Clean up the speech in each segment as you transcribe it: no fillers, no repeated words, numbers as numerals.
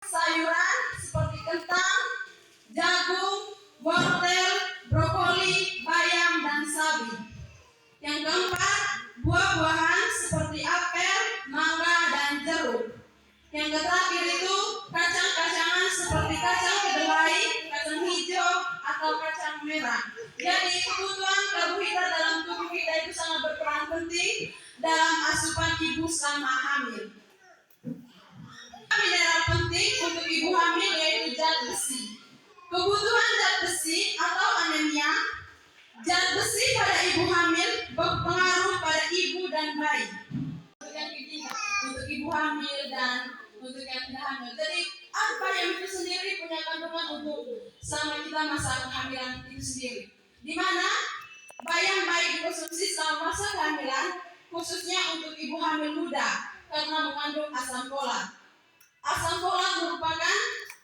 sayuran seperti kentang, jagung, wortel, brokoli, bayam, dan sawi. Yang keempat, buah-buahan seperti apel, mangga, dan jeruk. Yang terakhir itu kacang-kacangan seperti kacang kedelai, kacang hijau, atau kacang merah. Jadi kebutuhan karbohidrat dalam tubuh kita itu sangat berperan penting dalam asupan ibu selama hamil. Mineral penting untuk ibu hamil yaitu zat besi. Kebutuhan zat besi atau anemia. Zat besi pada ibu hamil berpengaruh pada ibu dan bayi. Untuk ibu hamil dan untuk yang tidak hamil. Jadi apa yang itu sendiri punya kandungan untuk selama kita masa kehamilan itu sendiri. Di mana bayam baik dikonsumsi selama masa kehamilan, khususnya untuk ibu hamil muda karena mengandung asam folat. Asam folat merupakan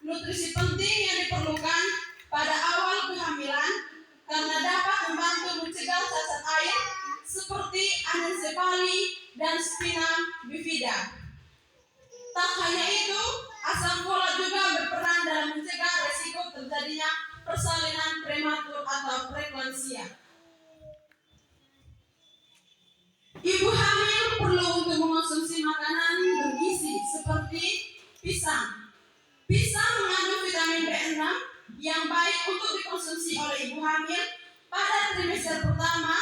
nutrisi penting yang diperlukan pada awal kehamilan karena dapat membantu mencegah cacat air seperti anencefali dan spina bifida. Tak hanya itu, asam folat juga berperan dalam mencegah resiko terjadinya persalinan prematur atau preeklamsia. Ibu hamil perlu untuk mengonsumsi makanan bergizi seperti pisang. Pisang mengandung vitamin B6 yang baik untuk dikonsumsi oleh ibu hamil pada trimester pertama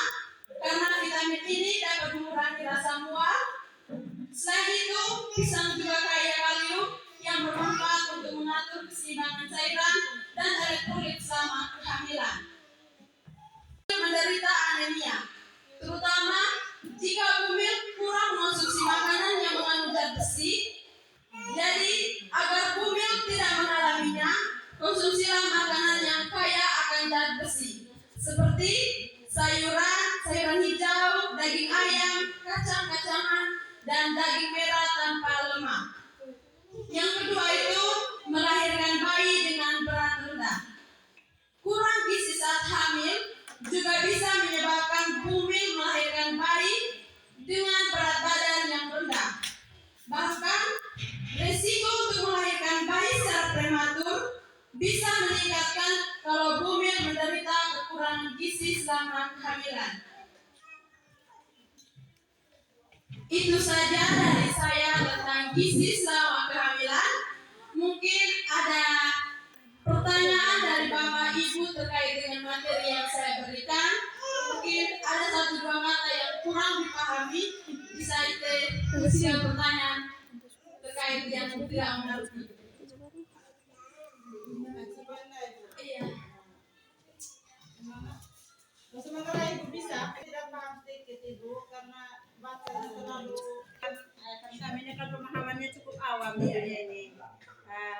karena vitamin ini dapat mengurangi rasa mual. Selain itu, pisang juga kaya kalium yang bermanfaat untuk mengatur keseimbangan cairan dan elektrolit selama kehamilan. Menderita anemia, terutama jika bumil kurang mengonsumsi makanan yang mengandung zat besi. Jadi, agar bumil tidak mengalaminya, konsumsilah makanan yang kaya akan zat besi, seperti sayuran hijau, daging ayam, kacang-kacangan, dan daging merah tanpa lemak. Yang kedua itu melahirkan bayi dengan berat rendah. Kurang gizi saat hamil juga bisa menyebabkan bumil melahirkan bayi dengan berat badan yang rendah. Bahkan resiko untuk melahirkan bayi secara prematur bisa meningkatkan kalau bumil menderita kekurangan gizi selama kehamilan. Itu saja dari saya tentang gizi selama kehamilan. Mungkin ada pertanyaan dari Bapak Ibu terkait dengan materi yang saya berikan. Mungkin ada satu dua kata yang kurang dipahami. Bisa isi pertanyaan terkait yang tidak mengerti. Iya. Sementara ibu bisa tidak paham sedikit ibu karena bahasanya terlalu kami ini kan pemahamannya cukup awam ya ini.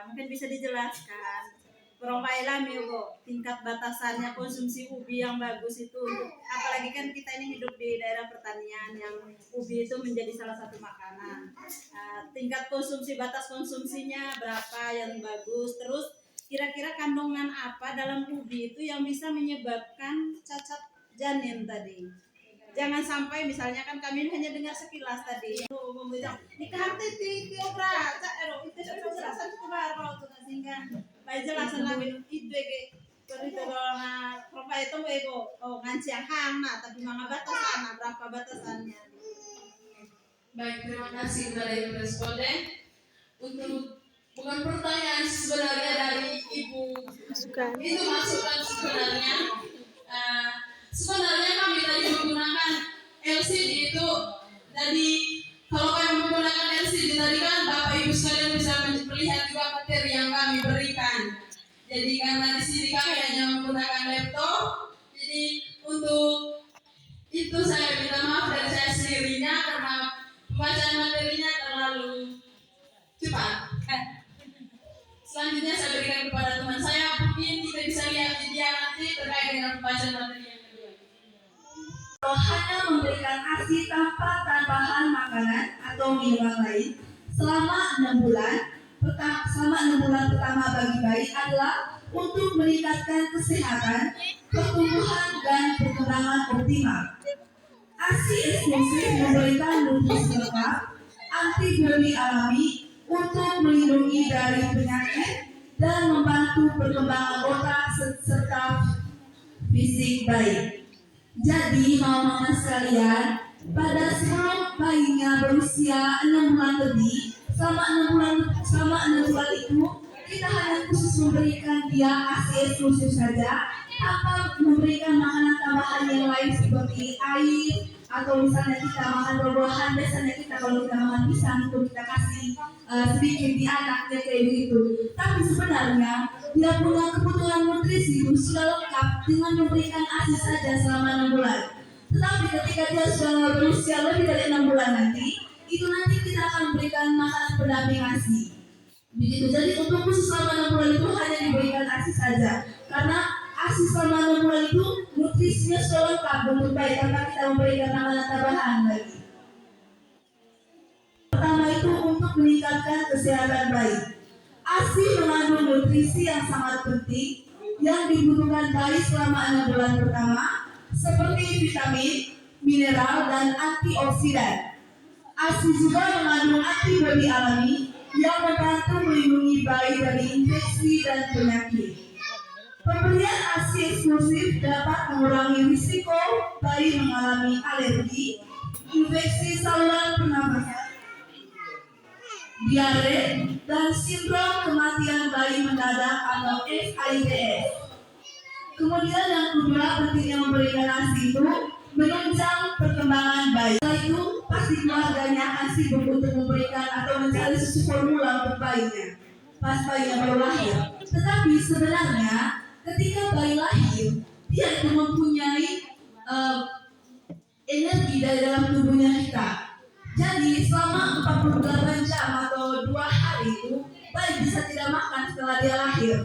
Mungkin bisa dijelaskan. Peromailah ibu tingkat batasannya konsumsi ubi yang bagus itu untuk apalagi kan kita ini hidup di daerah pertanian yang ubi itu menjadi salah satu makanan. Tingkat konsumsi batas konsumsinya berapa yang bagus, terus kira-kira kandungan apa dalam ubi itu yang bisa menyebabkan cacat janin tadi. Jangan sampai misalnya kan kami hanya dengar sekilas tadi membilang nikah di tiobra itu penjelasan cukup baru tuh sehingga baik jelasan lagi itu berita bahwa propa itu nganci yang hana tapi mana batasan berapa batasannya. Baik, terima kasih kepada ibu responden. Untuk bukan pertanyaan sebenarnya dari ibu, itu masukan sebenarnya. Sebenarnya kami tadi menggunakan LCD itu. Jadi kalau kami menggunakan LCD tadi kan Bapak Ibu sekalian bisa melihat juga materi yang kami berikan. Jadi karena di sini kami hanya menggunakan laptop, jadi untuk itu saya minta maaf dari saya sendirinya karena pembacaan materinya terlalu cepat. Selanjutnya saya berikan kepada teman saya, mungkin kita bisa lihat di dia nanti terkait dengan pembacaan materi yang kedua. Hanya memberikan ASI tanpa tambahan makanan atau minuman lain selama 6 bulan. Selama 6 bulan pertama bagi bayi adalah untuk meningkatkan kesehatan, pertumbuhan dan perkembangan optimal. ASI eksklusif memberikan nutrisi lengkap, antibodi alami, untuk melindungi dari penyakit dan membantu perkembangan otak serta fisik bayi. Jadi mama-mama sekalian, pada sebelum bayinya berusia 6 bulan lebih, selama 6 bulan itu kita hanya khusus memberikan dia ASI eksklusif saja, tanpa memberikan makanan tambahan yang lain seperti air atau misalnya kita makan buah-buahan. Biasanya kita kalau kita makan pisang itu kita kasih sedikit di anaknya kayak begitu. Tapi sebenarnya dia punya kebutuhan nutrisi itu sudah lengkap dengan memberikan ASI saja selama 6 bulan. Tetapi ketika dia sudah berusia lebih dari 6 bulan nanti kita akan memberikan makanan pendamping ASI. Begitu. Jadi untuk khusus selama 6 bulan itu hanya diberikan ASI saja, karena ASI selama 6 bulan itu nutrisinya sudah lengkap untuk bayi tanpa kita memberikan makanan tambahan lagi. Pertama itu untuk meningkatkan kesehatan bayi. ASI mengandung nutrisi yang sangat penting yang dibutuhkan bayi selama 6 bulan pertama, seperti vitamin, mineral, dan antioksidan. ASI juga mengandung antibodi alami yang membantu melindungi bayi dari infeksi dan penyakit. Pemberian ASI eksklusif dapat mengurangi risiko bayi mengalami alergi, infeksi saluran pernapasan, diare, dan sindrom kematian bayi mendadak atau SIDS. Kemudian yang kedua, pentingnya memberikan ASI itu menunjang perkembangan bayi. Setelah itu pasti keluarganya akan sibuk untuk memberikan atau mencari susu formula untuk bayinya pas bayinya baru lahir. Tetapi sebenarnya ketika bayi lahir, dia itu mempunyai energi dari dalam tubuhnya kita. Jadi selama 48 jam atau 2 hari itu bayi bisa tidak makan setelah dia lahir.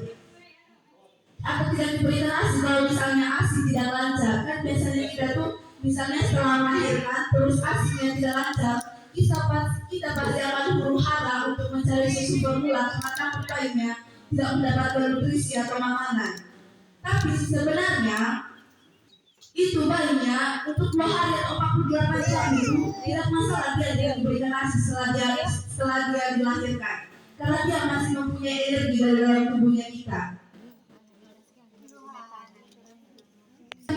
Atau tidak diberikan ASI kalau misalnya ASI tidak lancar. Kan biasanya kita tuh misalnya setelah melahirkan terus ASI-nya tidak lancar, kita pasti akan huru hara untuk mencari susu formula karena bayinya tidak mendapatkan nutrisi atau makanan. Tapi sebenarnya itu bayinya untuk 2 hari atau 48 jam itu tidak masalah dia diberikan ASI setelah dia dilahirkan, karena dia masih mempunyai energi dari dalam tubuhnya kita.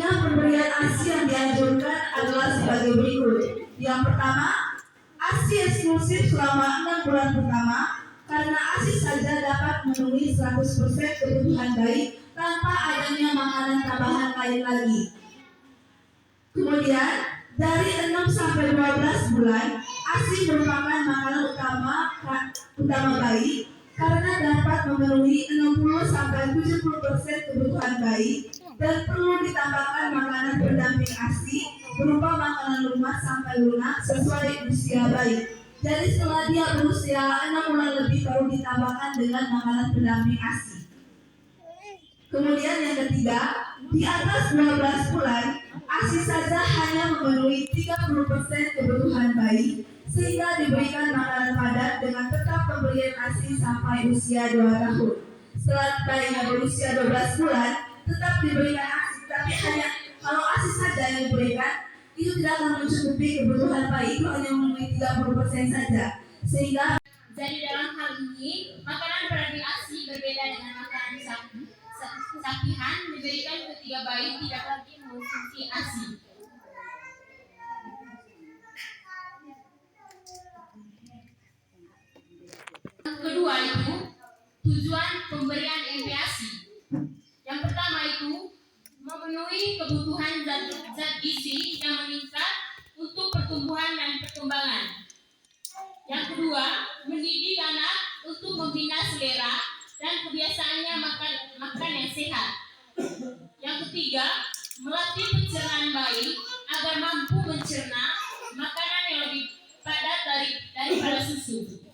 Pemberian ASI yang dianjurkan adalah sebagai berikut. Yang pertama, ASI eksklusif selama 6 bulan pertama, karena ASI saja dapat memenuhi 100% kebutuhan bayi tanpa adanya makanan tambahan lain lagi. Kemudian, dari 6 sampai 12 bulan, ASI merupakan makanan utama bayi karena dapat memenuhi 60-70% kebutuhan bayi dan perlu ditambahkan makanan pendamping ASI berupa makanan lunak sampai lunak sesuai usia bayi. Jadi setelah dia berusia 6 bulan lebih baru ditambahkan dengan makanan pendamping ASI. Kemudian yang ketiga, di atas 12 bulan, ASI saja hanya memenuhi 30% kebutuhan bayi, sehingga diberikan makanan padat dengan tetap pemberian ASI sampai usia 2 tahun. Setelah bayinya berusia 12 bulan, tetap diberikan ASI, tapi hanya kalau ASI saja yang diberikan, itu tidak akan mencukupi kebutuhan bayi, itu hanya memenuhi 30% saja. Sehingga jadi dalam hal ini, makanan pendamping ASI berbeda dengan makanan sapihan diberikan ketika bayi tidak lagi mengonsumsi ASI. Yang kedua itu tujuan pemberian MPASI. Yang pertama itu memenuhi kebutuhan zat gizi yang meningkat untuk pertumbuhan dan perkembangan. Yang kedua, mendidik anak untuk membina selera dan kebiasaannya makan yang sehat. Yang ketiga, melatih pencernaan bayi agar mampu mencerna makanan yang lebih padat daripada susu.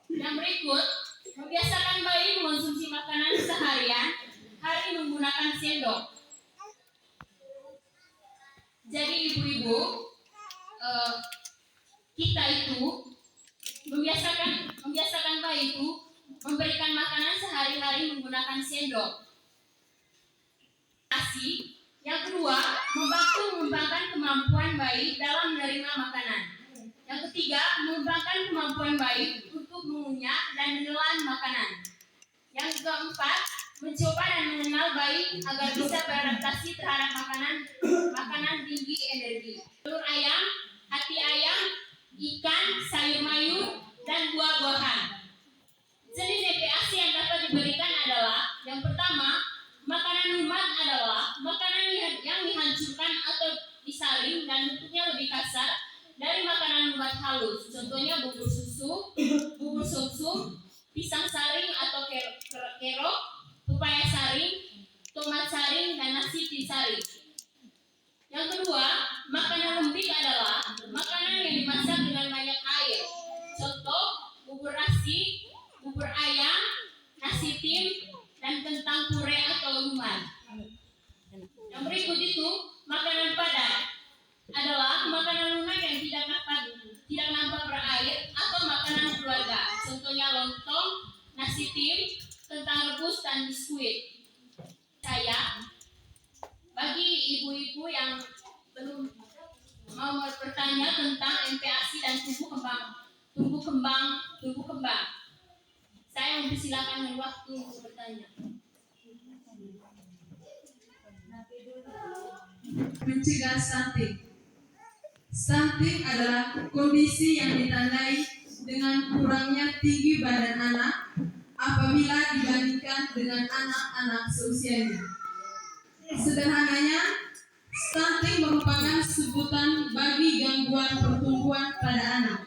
Yang berikut, membiasakan bayi mengonsumsi makanan seharian hari menggunakan sendok. Jadi ibu-ibu, kita itu membiasakan bayi itu memberikan makanan sehari-hari menggunakan sendok. ASI. Yang kedua, membantu mengembangkan kemampuan bayi dalam menerima makanan. Yang ketiga, mengembangkan kemampuan bayi untuk untuk mengunyah dan menelan makanan. Yang keempat, mencoba dan mengenal bayi agar bisa beradaptasi terhadap makanan tinggi energi. Telur ayam, hati ayam, ikan, sayur mayur, dan buah-buahan. Jenis MPASI yang dapat diberikan adalah yang pertama, makanan lumat adalah makanan yang dihancurkan atau disaring dan bentuknya lebih kasar dari makanan lumat halus. Contohnya bubur susu, bubur sumsum, pisang saring atau kerok, pepaya saring, tomat saring, dan nasi saring. Yang kedua, makanan lembik adalah makanan yang dimasak dengan banyak air. Contoh, bubur nasi, bubur ayam, nasi tim, dan kentang puree atau lumat. Yang berikut itu, makanan padat adalah makanan lunak yang tidak nampak berair atau makanan keluarga. Contohnya lontong, nasi tim, kentang rebus, dan biskuit. Bagi ibu-ibu yang belum mau bertanya tentang MPASI dan tumbuh kembang, saya mempersilakan waktu untuk bertanya. Mencegah stunting. Stunting adalah kondisi yang ditandai dengan kurangnya tinggi badan anak apabila dibandingkan dengan anak-anak seusianya. Sederhananya, stunting merupakan sebutan bagi gangguan pertumbuhan pada anak.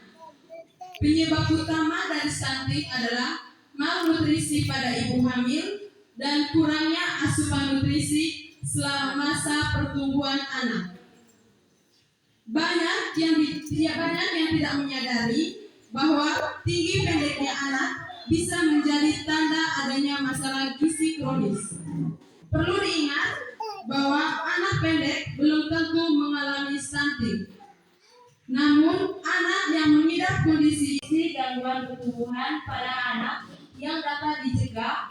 Penyebab utama dari stunting adalah malnutrisi pada ibu hamil dan kurangnya asupan nutrisi selama masa pertumbuhan anak. Banyak yang tidak menyadari bahwa tinggi pendeknya anak bisa menjadi tanda adanya masalah gizi kronis. Perlu diingat bahwa anak pendek belum tentu mengalami stunting. Namun, anak yang mengidap kondisi gangguan pertumbuhan pada anak yang dapat dicegah,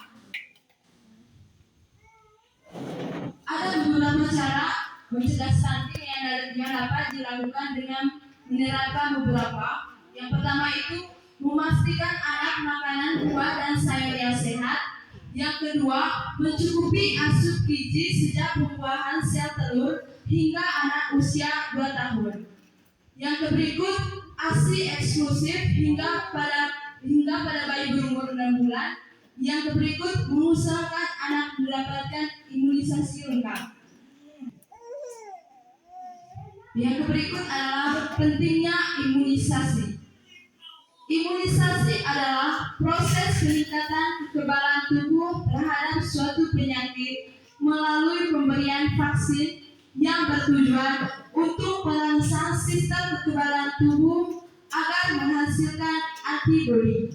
ada beberapa cara mencegah stunting yang dapat dilakukan dengan menerapkan beberapa. Yang pertama itu memastikan anak makanan buah dan sayur yang sehat. Yang kedua, mencukupi asup gizi sejak pembuahan sel telur hingga anak usia 2 tahun. Yang berikut, ASI eksklusif hingga pada bayi berumur 6 bulan. Yang berikut, mengusahakan anak mendapatkan imunisasi lengkap. Yang berikut adalah pentingnya imunisasi. Imunisasi adalah proses peningkatan kekebalan tubuh terhadap suatu penyakit melalui pemberian vaksin yang bertujuan untuk merangsang sistem kekebalan tubuh agar menghasilkan antibodi.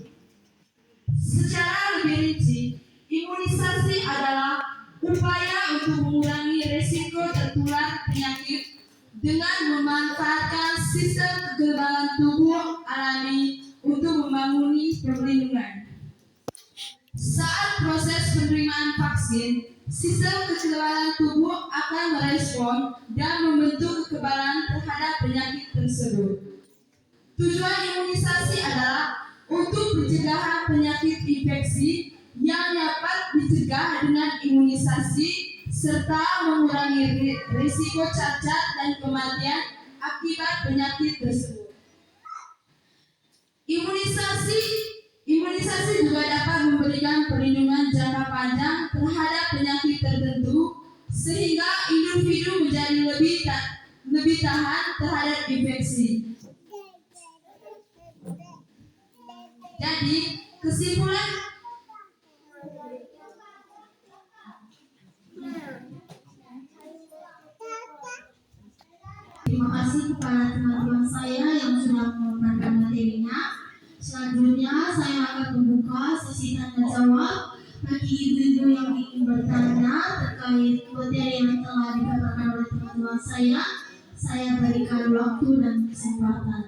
Secara lebih rinci, imunisasi adalah upaya untuk mengurangi risiko tertular penyakit dengan memanfaatkan sistem kekebalan tubuh alami untuk membangun perlindungan. Saat proses penerimaan vaksin, sistem kekebalan tubuh akan merespon dan membentuk kekebalan terhadap penyakit tersebut. Tujuan imunisasi adalah untuk pencegahan penyakit infeksi yang dapat dicegah dengan imunisasi serta mengurangi risiko cacat dan kematian akibat penyakit tersebut. Imunisasi juga dapat memberikan perlindungan jangka panjang terhadap penyakit tertentu sehingga individu menjadi lebih tahan terhadap infeksi. Jadi, kesimpulan terima kasih kepada teman-teman saya yang sudah memaparkan materinya. Selanjutnya saya akan membuka sesi tanya jawab bagi ibu-ibu yang ingin bertanya terkait materi yang telah dipaparkan oleh teman-teman saya. Saya berikan waktu dan kesempatan.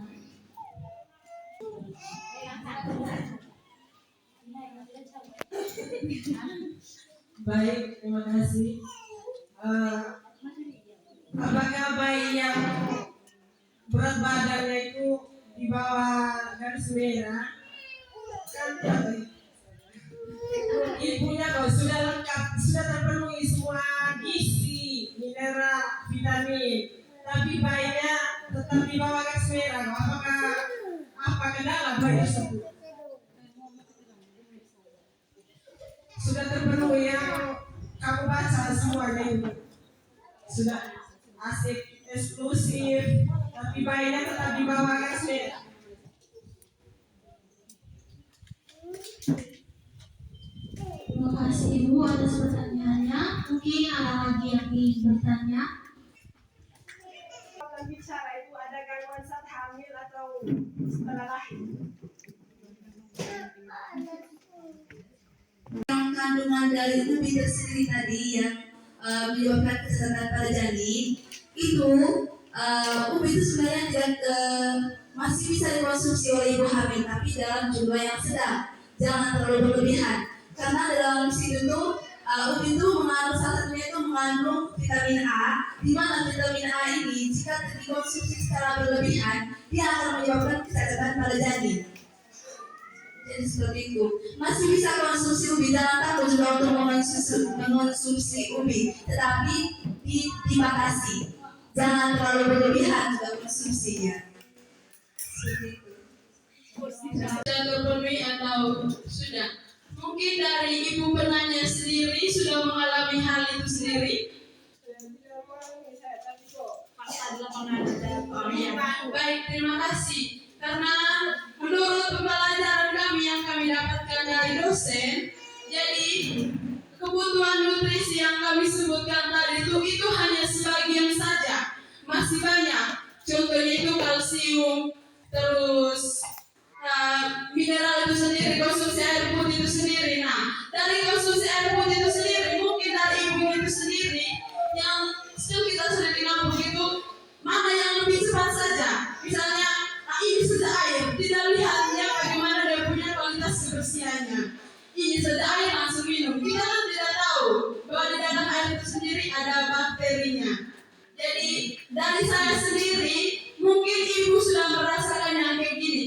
Baik, terima kasih. Apakah bayi yang berat badannya itu di bawah garis merah ibunya kalau sudah lengkap, sudah terpenuhi semua gizi, mineral, vitamin, tapi bayinya tetap di bawah garis merah. Apakah apa kendala bayi tersebut? Sudah terpenuhi yang kamu baca semuanya itu. Sudah asik, eksklusif, tapi bayinya tetap di bawah garis merah. Terima kasih Ibu atas pertanyaannya. Mungkin ada lagi yang ingin bertanya. Kalau bicara itu ada gangguan saat hamil atau setelah lahir. Yang kandungan dari ubi tersendiri tadi yang menyebabkan kesehatan pada janin itu ubi itu sebenarnya tidak masih bisa dikonsumsi oleh ibu hamil, tapi dalam jumlah yang sedang, jangan terlalu berlebihan. Karena dalam situ itu ubi itu mengandung, salah satunya itu mengandung vitamin A, di mana vitamin A ini jika dikonsumsi secara berlebihan dia akan menyebabkan kesehatan pada janin. Jadi seperti itu. Masih bisa konsumsi ubi, jangan takut juga untuk mengonsumsi ubi, tetapi dibatasi. Jangan terlalu berlebihan juga konsumsinya. Seperti itu. Sudah terpenuhi atau sudah? Mungkin dari ibu penanya sendiri sudah mengalami hal itu sendiri. Baik, terima kasih. Karena menurut pembelajaran kami yang kami dapatkan dari dosen, jadi kebutuhan nutrisi yang kami sebutkan tadi itu hanya sebagian saja, masih banyak. Contohnya itu kalsium, terus mineral itu sendiri, konsumsi air putih itu sendiri. Nah, dari konsumsi air putih itu sendiri, mungkin dari ibu itu sendiri yang kita sudah di kampung itu mana yang lebih cepat saja. Misalnya, ini saja air, tidak lihatnya bagaimana dia punya kualitas kebersihannya. Ini saja air langsung minum. Kita kan tidak tahu bahwa di dalam air itu sendiri ada bakterinya. Jadi dari saya sendiri, mungkin ibu sudah merasakan yang kayak gini.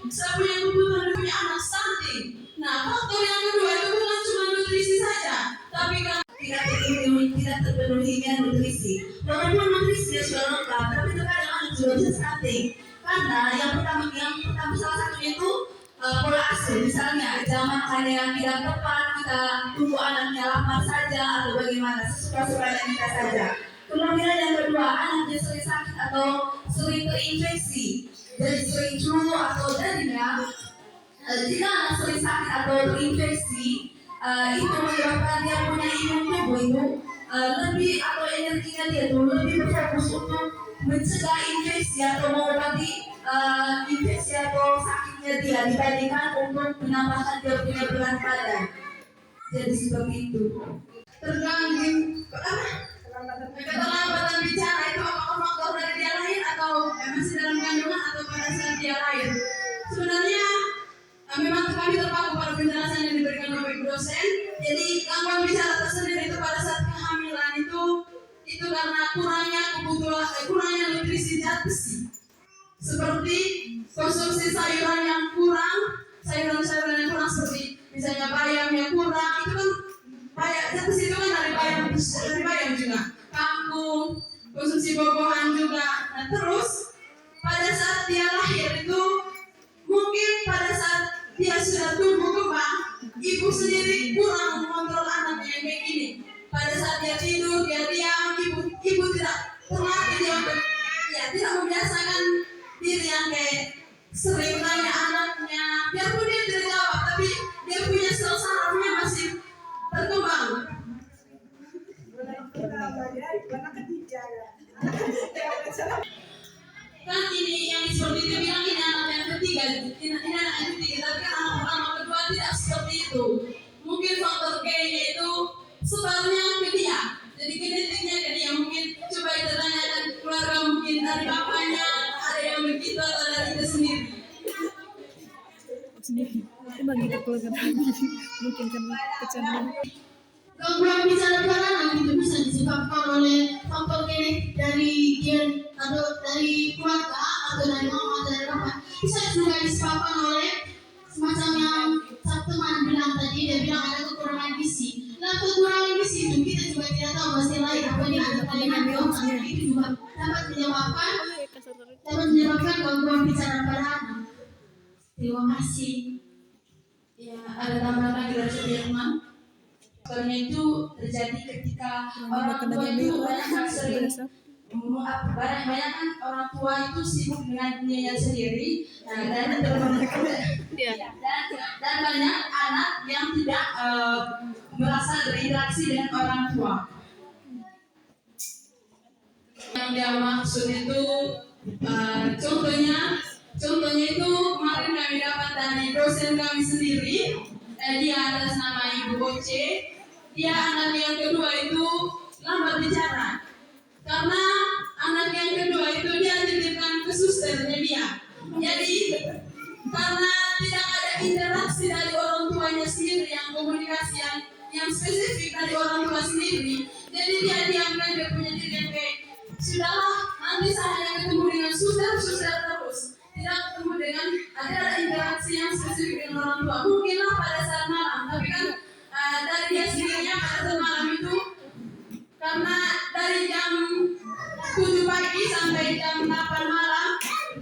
Saya punya kebutuhan, punya anak stunting. Nah, faktor yang kedua itu bukan cuma nutrisi saja, tapi kan tidak terpenuhinya nutrisi. Walaupun nutrisinya sudah lengkap, tapi terkadang anak juga bisa stunting. Karena yang pertama salah satunya itu pola asuh. Misalnya jam makan yang tidak tepat, kita tunggu anaknya lapar saja atau bagaimana, sesuka-sukanya kita saja. Kemudian yang kedua, anaknya sering sakit atau sering terinfeksi. Jadi sering flu atau jadinya jika anak sering sakit atau terinfeksi, itu menyebabkan dia punya imun tubuh itu lebih, atau energinya dia itu lebih berfokus untuk mencegah infeksi atau mengobati infeksi atau sakitnya dia dibandingkan untuk menambahkan dia punya berat badan. Jadi seperti itu. terganggu keterlambatan bicara itu apakah faktor dari dia lahir atau masih dalam kandungan atau pada saat dia lahir? Sebenarnya memang kami terpaku pada penjelasan yang diberikan oleh ibu dosen. Jadi gangguan bicara tersendiri itu pada saat kehamilan itu karena kurangnya nutrisi zat besi. Seperti konsumsi sayuran yang kurang, sayuran-sayuran yang kurang seperti misalnya bayam yang kurang, itu kan zat besi itu kan dari bayam juga, kangkung, konsumsi buah-buahan juga. Nah terus pada saat dia lahir itu mungkin pada saat dia sudah tumbuh kembang, ibu sendiri kurang mengontrol anaknya yang kayak gini. Pada saat dia tidur, dia diam, ibu tidak terlatih dia untuk tidak membiasakan diri yang kayak sering tanya anaknya, biarpun dia tidak jawab, tapi dia punya sel sarafnya masih berkembang. Kan ini yang seperti itu bilang ini anak yang ketiga, ini anak yang ketiga, tapi kan anak pertama kedua tidak seperti itu. Mungkin faktor G-nya itu sebenarnya ke dia, jadi genetiknya ke dia. Mungkin coba kita tanyakan keluarga, mungkin dari bapaknya ada yang begitu atau dari kita sendiri. Bagi keluarga mungkin karena kecenderungan. Gangguan bicara pada anak itu bisa disebabkan oleh faktor genetik dari gen atau dari keluarga atau dari mama atau dari bapak. Bisa juga disebabkan oleh semacam yang satu teman bilang tadi, dia bilang ada kekurangan gizi. Nah, kekurangan gizi itu kita juga tidak tahu masih lain apa yang ada pada Nabi Muhammad, tapi itu juga dapat menyebabkan gangguan bicara pada anak. Terima kasih. Ya, ada tambahan lagi dari Sudirman. Karena itu terjadi ketika orang tua itu banyak sering banyak kan orang tua itu sibuk dengan dunianya sendiri, dan banyak anak yang tidak merasa berinteraksi dengan orang tua. Yang dia maksud itu contohnya itu kemarin kami dapat dari dosen kami sendiri, dia atas nama Ibu Oce. Dia anak yang kedua itu lambat bicara karena anak yang kedua itu dia titipkan ke susternya dia. Jadi karena tidak ada interaksi dari orang tuanya sendiri, yang komunikasi yang spesifik dari orang tua sendiri, jadi dia diamkan dia punya diri yang kayak sudahlah, nanti saya hanya ketemu dengan suster terus, tidak ketemu dengan ada interaksi yang spesifik dengan orang tua. Mungkinlah pada saat malam, tapi kan dari dia sendirinya pada saat malam itu karena dari jam 7 pagi sampai jam 8 malam,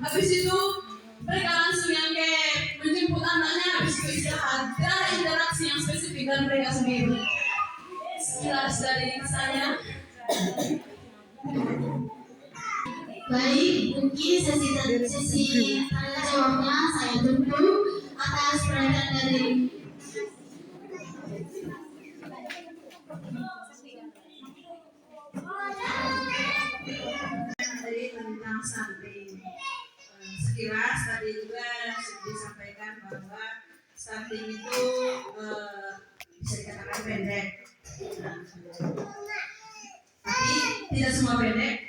habis itu mereka langsung yang kayak menjemput anaknya, habis itu istirahat. Tidak ada interaksi yang spesifik dari mereka sendiri. Sekilas dari saya. Baik, mungkin sesi tanya jawabnya saya tutup atas perhatian dari tadi tentang stunting. Sekilas tadi juga sudah disampaikan bahwa stunting itu bisa dikatakan pendek, tapi tidak semua pendek.